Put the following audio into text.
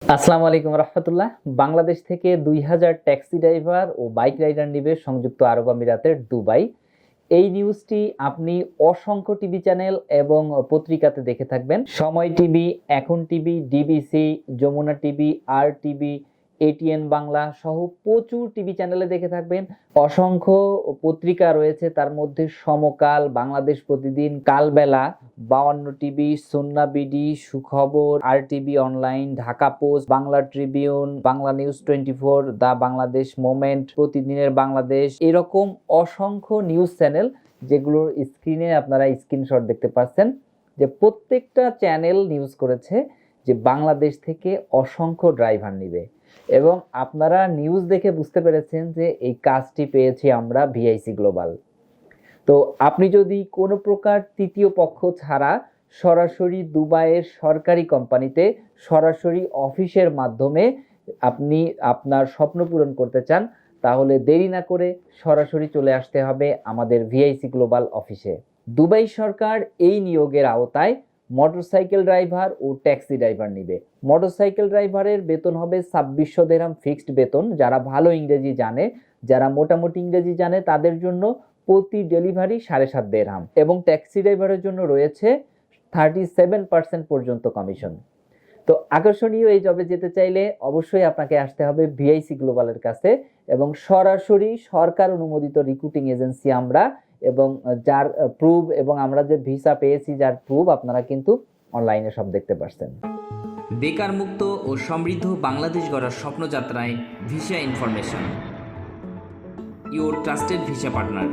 আসসালামু আলাইকুম রহমতুল্লাহ। বাংলাদেশ থেকে 2000 ট্যাক্সি ড্রাইভার ও বাইক রাইডার নিবে সংযুক্ত আরব আমিরাতের দুবাই। এই নিউজটি আপনি অসংখ্য টিভি চ্যানেল এবং পত্রিকাতে দেখে থাকবেন। সময় টিভি, এখন টিভি, ডিবিসি, যমুনা টিভি, আর টিভি, এটিএন বাংলা সহ প্রচুর টিভি চ্যানেলে দেখে থাকবেন। অসংখ্য পত্রিকা রয়েছে, তার মধ্যে সমকাল, বাংলাদেশ প্রতিদিন, কালবেলা, 52 টিভি, সুন্না BD, Sukhobor, R TV online, Dhaka post, Bangla tribune, Bangla news 24, the Bangladesh moment, প্রতিদিনের বাংলাদেশ, এরকম অসংখ্য নিউজ চ্যানেল যেগুলোর স্ক্রিনে আপনারা স্ক্রিনশট দেখতে পাচ্ছেন, যে প্রত্যেকটা চ্যানেল নিউজ করেছে যে বাংলাদেশ থেকে অসংখ্য ড্রাইভার নিবে। এবং আপনারা নিউজ দেখে বুঝতে পেরেছেন যে এই কাজটি পেয়েছি আমরা ভিআইসি গ্লোবাল। তো আপনি যদি কোনো প্রকার তৃতীয় পক্ষ ছাড়া সরাসরি দুবাইয়ের সরকারি কোম্পানিতে সরাসরি অফিসের মাধ্যমে আপনি আপনার স্বপ্ন পূরণ করতে চান, তাহলে দেরি না করে সরাসরি চলে আসতে হবে আমাদের ভিআইসি গ্লোবাল অফিসে। দুবাই সরকার এই নিয়োগের আওতায় মোটরসাইকেল ড্রাইভার ও ট্যাক্সি ড্রাইভার নিবে। মোটরসাইকেল ড্রাইভারের বেতন হবে 2600 দিরহাম ফিক্সড বেতন। যারা ভালো ইংরেজি জানে, যারা মোটামুটি ইংরেজি জানে, তাদের জন্য প্রতি ডেলিভারি 7.5 দিরহাম। এবং ট্যাক্সি ড্রাইভারের জন্য রয়েছে 37% পর্যন্ত কমিশন। তো আকর্ষণীয় এই জবে যেতে চাইলে অবশ্যই আপনাকে আসতে হবে ভিআইসি গ্লোবালের কাছে, এবং সরাসরি সরকার অনুমোদিত রিক্রুটিং এজেন্সি আমরা, এবং যার প্রুফ এবং আমরা যে ভিসা পেয়েছি যার প্রুফ আপনারা কিন্তু অনলাইনে সব দেখতে পাচ্ছেন। বেকার মুক্ত ও সমৃদ্ধ বাংলাদেশ গড়ার স্বপ্নযাত্রায় visa information, your trusted visa partner.